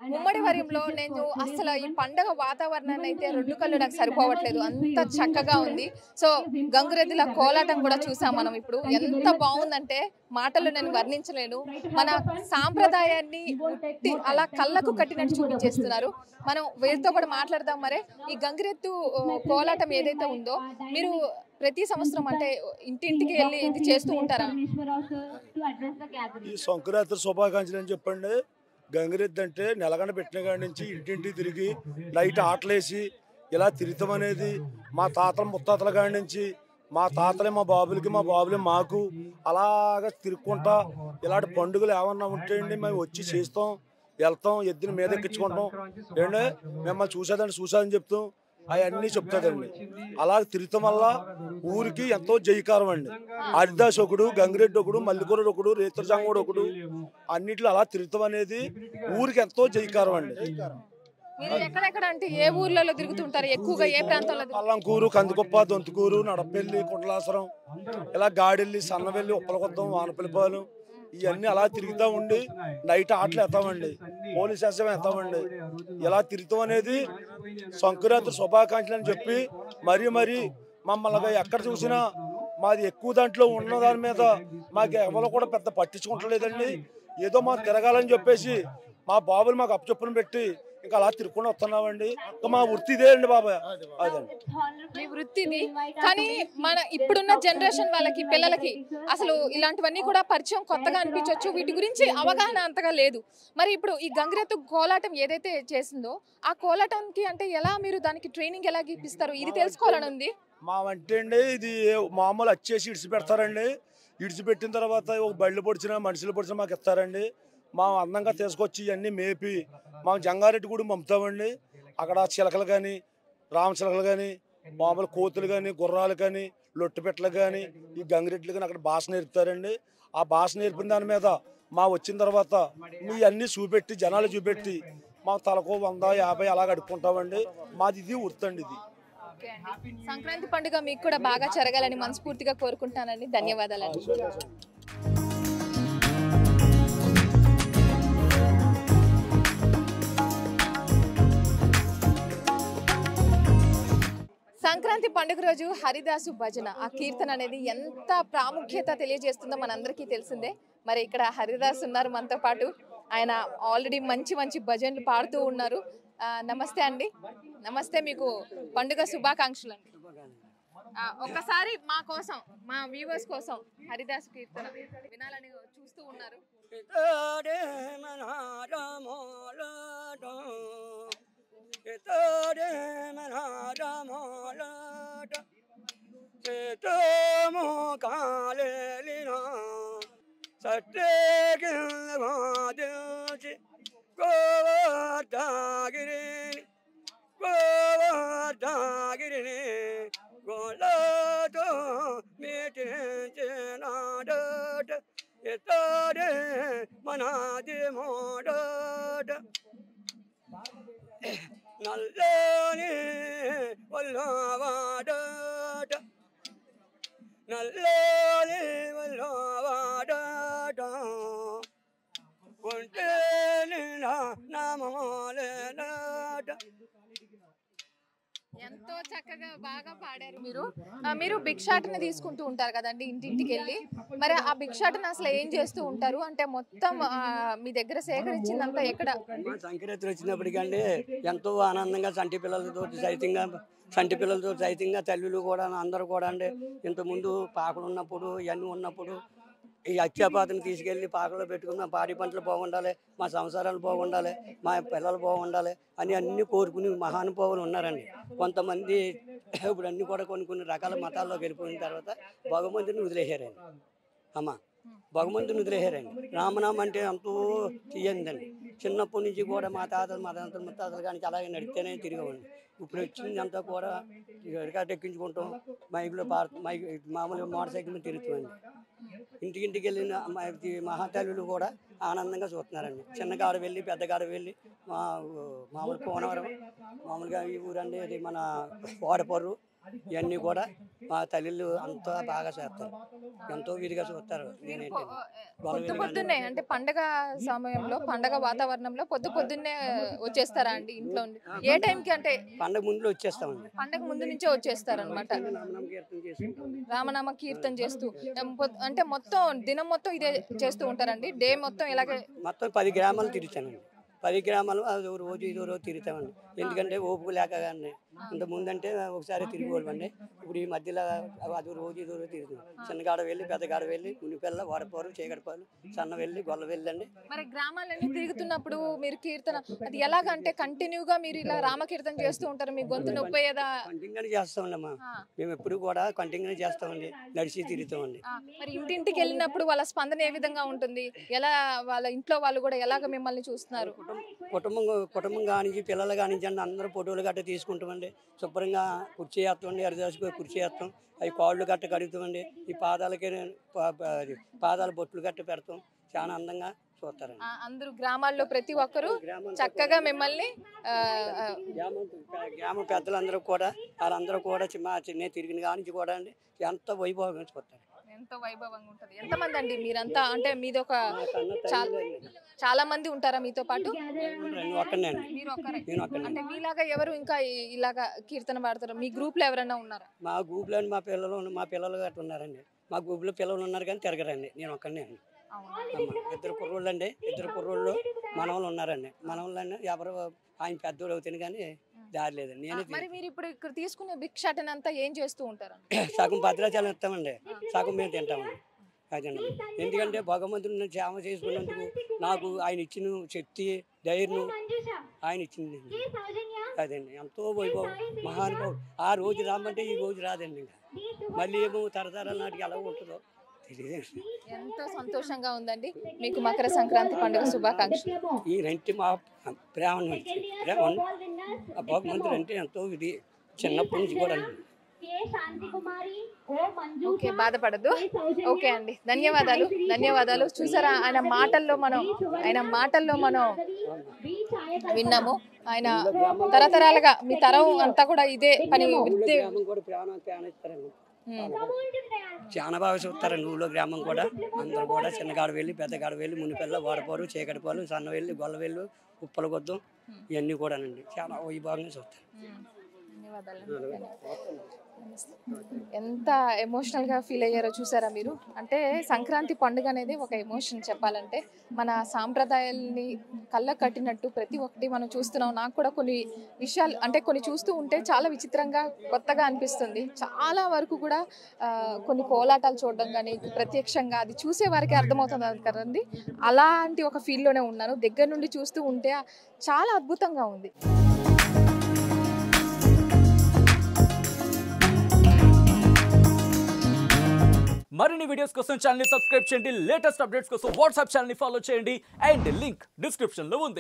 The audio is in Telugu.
ఉమ్మడి వరంలో నేను అసలు ఈ పండగ వాతావరణాన్ని అయితే రెండు కళ్ళు నాకు సరిపోవట్లేదు, అంత చక్కగా ఉంది. సో గంగురెద్దుల కోలాటం కూడా చూసాం మనం ఇప్పుడు, ఎంత బాగుందంటే మాటలు నేను వర్ణించలేను. మన సాంప్రదాయాన్ని అలా కళ్ళకు కట్టినట్టు చూపించేస్తున్నారు. మనం వీరితో కూడా మాట్లాడదాం. మరే ఈ గంగిరెద్దు కోలాటం ఏదైతే ఉందో మీరు ప్రతి సంవత్సరం అంటే ఇంటింటికి వెళ్ళి ఇది చేస్తూ ఉంటారా? ఈ సంక్రాంతి శుభాకాంక్షలు అని చెప్పండి. గంగిరెద్దు అంటే నెలగండ పెట్టిన కాడి నుంచి ఇంటింటి తిరిగి నైట్ ఆటలేసి ఇలా తిరుగుతాం అనేది మా తాతల ముత్తాతల కాడి నుంచి, మా తాతలే మా బాబులే మాకు అలాగా తిరుక్కుంటా ఇలాంటి పండుగలు ఏమన్నా ఉంటాయండి మేము వచ్చి చేస్తాం, వెళ్తాం, ఎద్దుని మీద ఎక్కించుకుంటాం. ఏంటంటే మిమ్మల్ని చూసాదని చెప్తాం, అవన్నీ చెప్తాదండి. అలా తిరుగుతాం వల్ల ఊరికి ఎంతో జయకారం అండి. హరిదాస్ ఒకడు, గంగిరెడ్డి ఒకడు, మల్లికొరడు ఒకడు, రేతురజంగుడు ఒకడు, అన్నిట్లో అలా తిరుగుతాం అనేది ఊరికి ఎంతో జయకారం అండి. మీరు ఎక్కడెక్కడ అంటే ఏ ఊర్లలో తిరుగుతుంటారు ఎక్కువగా, ఏ ప్రాంతాల్లో? పల్లంకూరు, కందికొప్ప, దొంతుకూరు, నడపల్లి, కుండలాసరం, ఇలా గాడెల్లి, సన్నవెల్లి, ఉప్పలకొద్దం, వానపల్లిపాలెం, ఇవన్నీ అలా తిరుగుతూ ఉండి నైట్ ఆటలు వేస్తామండి, పోలీస్ స్టేషన్ వేస్తామండి. ఇలా తిరుగుతాం అనేది సంక్రాంతి శుభాకాంక్షలు అని చెప్పి మరీ మమ్మల్ని ఎక్కడ చూసినా మాది ఎక్కువ దాంట్లో ఉన్న దాని మీద మాకు ఎవరు కూడా పెద్ద పట్టించుకుంటలేదండి. ఏదో మాకు తిరగాలని చెప్పేసి మా బాబులు మాకు అప్పచెప్పును పెట్టి ఇంకా అలా తిరుక్కొని వస్తున్నామండి. ఇంకా మా వృత్తి ఇదే అండి బాబాయ్, అదండి మీ వృత్తిది. కానీ మన ఇప్పుడున్న జనరేషన్ వాళ్ళకి, పిల్లలకి అసలు ఇలాంటివన్నీ కూడా పరిచయం కొత్తగా అనిపించవచ్చు, వీటి గురించి అవగాహన అంతగా లేదు. మరి ఇప్పుడు ఈ గంగిరెద్దు కోలాటం ఏదైతే చేసిందో ఆ కోలాటానికి అంటే ఎలా మీరు దానికి ట్రైనింగ్ ఎలా ఇప్పిస్తారు, ఇది తెలుసుకోవాలని ఉంది. మా అంటే అండి ఇది మామూలు వచ్చేసి ఇడిచిపెడతారండి. ఇడిచిపెట్టిన తర్వాత ఒక బళ్ళు పొడిచినా మనుషులు పొడిచినా మాకు ఇస్తారండి. మా అందంగా తీసుకొచ్చి ఇవన్నీ మేపి మా జంగారెడ్డి కూడా పంపుతామండి. అక్కడ చిలకలు కానీ, రామచిలకలు కానీ, మామూలు కోతులు కానీ, గుర్రాలు కానీ, లొట్టుపెట్టలు కానీ, ఈ గంగిరెడ్లు కానీ అక్కడ భాష నేర్పుతారండి. ఆ భాష నేర్పిన దాని మీద మా వచ్చిన తర్వాత మీ అన్నీ చూపెట్టి జనాలు చూపెట్టి మా తలకు 100, 50 అలా గడుపుకుంటామండి. మాది ఇది వృత్తండి ఇది. సంక్రాంతి పండుగ మీకు కూడా బాగా జరగాలని మనస్ఫూర్తిగా కోరుకుంటానండి. ధన్యవాదాలండి. సంక్రాంతి పండుగ రోజు హరిదాసు భజన, ఆ కీర్తన అనేది ఎంత ప్రాముఖ్యత తెలియజేస్తుందో మనందరికీ తెలిసిందే. మరి ఇక్కడ హరిదాస్ ఉన్నారు మనతో పాటు, ఆయన ఆల్రెడీ మంచి భజనలు పాడుతూ ఉన్నారు. నమస్తే అండి. నమస్తే, మీకు పండుగ శుభాకాంక్షలు అండి. ఒక్కసారి మా కోసం, మా వ్యూవర్స్ కోసం హరిదాసు కీర్తన వినాలని చూస్తూ ఉన్నారు. నల్లని వల్లవాడట, నల్లని వల్లవాడట, కొంటే నామలేనట. ఎంతో చక్కగా బాగా పాడారు మీరు. మీరు భిక్షాటన తీసుకుంటూ ఉంటారు కదండి ఇంటింటికి వెళ్ళి, మరి ఆ భిక్షాటన అసలు ఏం చేస్తూ ఉంటారు అంటే మొత్తం మీ దగ్గర సేకరించిందంతా ఎక్కడ? సంక్రాంతి వచ్చినప్పటికండి ఎంతో ఆనందంగా సంటి పిల్లలతో సైతంగా తల్లులు కూడా అందరూ కూడా అండి, ఇంతకుముందు పాకలు ఉన్నప్పుడు ఇవన్నీ ఉన్నప్పుడు ఈ అత్యాపాతను తీసుకెళ్ళి పాకలో పెట్టుకుని మా పాడి పంటలు బాగుండాలి, మా సంసారాలు బాగుండాలి, మా పిల్లలు బాగుండాలి అని అన్ని కోరుకుని మహానుభావులు ఉన్నారండి. కొంతమంది ఇప్పుడు అన్ని కూడా కొన్ని రకాల మతాల్లోకి వెళ్ళిపోయిన తర్వాత భగవంతుని వదిలేశారండి. భగవంతుని వదిలేశారండి. రామనామం అంటే ఎంతో తీయందండి. చిన్నప్పటి నుంచి కూడా మా తాతలు ముత్తాతలు కానీ అలాగే నడిస్తేనే తిరిగేవాడిని. ఇప్పుడు వచ్చిందంతా కూడా రికార్డు ఎక్కించుకుంటాం, మైక్లో మామూలుగా మోటార్ సైకిల్ మీద తిరుగుతామండి. ఇంటికి వెళ్ళిన మహాతల్లులు కూడా ఆనందంగా చూస్తున్నారండి. చిన్నగాడ వెళ్ళి పెద్దగాడ వెళ్ళి మామూలు కోనవరం, మామూలుగా ఈ ఊరండి అది మన వాడపర్రు, ఇవన్నీ కూడా మా తల్లిళ్ళు అంతా బాగా చేస్తారు, ఎంతో విధిగా చూస్తారు. పొద్దున్నే అంటే పండగ సమయంలో పండగ వాతావరణంలో పొద్దున్నే వచ్చేస్తారా అండి ఇంట్లో? ఏ టైంకి అంటే పండగ ముందు వచ్చేస్తామండి, పండగ ముందు నుంచే వచ్చేస్తారు అనమాట. రామనామ కీర్తన చేస్తూ అంటే మొత్తం దినం మొత్తం ఇదే చేస్తూ ఉంటారండి? డే మొత్తం ఇలాగే మొత్తం 10 గ్రామాలు తిరుగుతానండి. 10 గ్రామాలు అది రోజు ఇదో రోజు తిరుగుతామండి. ఎందుకంటే ఓపిక లేక కానీ ఇంత ముందంటే ఒకసారి తిరిగిపోవాలండి. ఇప్పుడు ఈ మధ్యలో అది రోజు ఇదో రోజు తిరుగుతాం. చిన్నగాడ వెళ్ళి పెద్దగాడ వెళ్ళి మునిపెల్ల వాడపోరు చీకటిపాలు సన్న వెళ్ళి గొల్ల వెళ్ళండి. మరి గ్రామాలన్నీ తిరుగుతున్నప్పుడు మీరు కీర్తన అది ఎలాగంటే కంటిన్యూగా మీరు ఇలా రామకీర్తన చేస్తూ ఉంటారు? మీ గొంతు నొప్పి ఏదా? కంటిన్యూగా చేస్తామండి అమ్మా, మేము ఎప్పుడు కూడా కంటిన్యూగా చేస్తామండి, నడిచి తిరుగుతామండి. మరి ఇంటింటికి వెళ్ళినప్పుడు వాళ్ళ స్పందన ఏ విధంగా ఉంటుంది? ఎలా వాళ్ళ ఇంట్లో వాళ్ళు కూడా ఎలాగ మిమ్మల్ని చూస్తున్నారు? కుటుంబం కానించి పిల్లలు కానించి అందరూ ఫోటోలు గట్ట తీసుకుంటామండి. శుభ్రంగా కుర్చీ వేస్తామండి, హరిదాసుకు కుర్చీ వేస్తాం, అవి కాళ్ళు గట్ట కడుగుతామండి. ఈ పాదాల బొట్లు గట్ట పెడతాం, చాలా అందంగా చూస్తారండి. అందరూ గ్రామాల్లో ప్రతి ఒక్కరు చక్కగా మిమ్మల్ని గ్రామ పెద్దలందరూ కూడా వాళ్ళందరూ కూడా చిన్న తిరిగిన కానించి కూడా అండి ఎంత వైభవంగా చూస్తారు. ఎంతో వైభవంగా ఉంటది. ఎంతమంది అండి మీరంతా? అంటే మీది ఒక చాలా మంది ఉంటారా మీతో పాటు? ఒక్కనే అండి, మీరు ఒక్కరే. అంటే మీలాగా ఎవరు ఇంకా ఇలాగా కీర్తన పాడతారు? మీ గ్రూప్ లో ఎవరైనా ఉన్నారా? మా గ్రూప్ లో మా పిల్లలు గట్రా ఉన్నారండి. మా గ్రూప్ లో పిల్లలు ఉన్నారు కానీ తిరగరండి, నేను ఒక్కనే అండి. ఇద్దరు కుర్రోళ్ళు అండి, ఇద్దరు కుర్రోళ్ళు మనవాళ్ళు ఉన్నారండి. మనవాళ్ళు అండి ఎవరు ఆయన పెద్దోడు అవుతుంది కానీ దారి లేదండి. నేనే మరి మీరు ఇప్పుడు ఇక్కడ తీసుకునే భిక్షాటన అంతా ఏం చేస్తూ ఉంటారు? సగం భద్రాచలం ఇస్తామండి, సగం మేము తింటామండి. అదండి, ఎందుకంటే భగవంతుడిని సేవ చేసుకున్నందుకు నాకు ఆయన ఇచ్చిన శక్తి ధైర్యం ఆయన ఇచ్చింది. అదండి, ఎంతో వైభవం మహానుభావుడు. ఆ రోజు రామంటే ఈ రోజు రాదండి, ఇంకా మళ్ళీ ఏమో తరతరాల నాటికి ఎలా ఉంటుందో తెలియదు. ఎంతో సంతోషంగా ఉందండి. మీకు మకర సంక్రాంతి పండుగ శుభాకాంక్షలు. ఈ రెంటి మా ప్రేమ భగవంతుడు అంటే ఎంతో ఇది చిన్నప్పటి నుంచి కూడా. ఓకే, బాధపడద్దు. ఓకే అండి, ధన్యవాదాలు. చూసారా ఆయన మాటల్లో మనం విన్నాము. ఆయన తరతరాలుగా మీ తరం అంతా కూడా ఇదే పని చాలా బాగా చూస్తారండి. ఊళ్ళో గ్రామం కూడా అందరూ కూడా చిన్నగాడ వెళ్ళి పెద్దగాడ వెళ్ళి మునిపెల్ల వాడపోరు చీకటిపాలు సన్న వెళ్ళి గొల్ల వెళ్ళు ఉప్పల కొద్దం ఇవన్నీ కూడానండి చాలా వైభవంగా చూస్తారు. ఎంత ఎమోషనల్ గా ఫీల్ అయ్యారో చూసారా మీరు? అంటే సంక్రాంతి పండుగ అనేది ఒక ఎమోషన్ చెప్పాలంటే. మన సాంప్రదాయాల్ని కళ్ళ కట్టినట్టు ప్రతి ఒక్కటి మనం చూస్తున్నాం. నాకు కూడా కొన్ని విషయాలు అంటే కొన్ని చూస్తూ ఉంటే చాలా విచిత్రంగా కొత్తగా అనిపిస్తుంది. చాలా వరకు కూడా కొన్ని కోలాటాలు చూడడం కానీ ప్రత్యక్షంగా అది చూసే వారికి అర్థమవుతుంది కదండి. అలాంటి ఒక ఫీల్లోనే ఉన్నాను. దగ్గర నుండి చూస్తూ ఉంటే చాలా అద్భుతంగా ఉంది. మరిన్ని వీడియోస్ కోసం ఛానల్ ని సబ్స్క్రైబ్ చేయండి. లేటెస్ట్ అప్డేట్స్ కోసం వాట్సాప్ ఛానల్ ని ఫాలో చేయండి. అండ్ లింక్ డిస్క్రిప్షన్ లో ఉంది.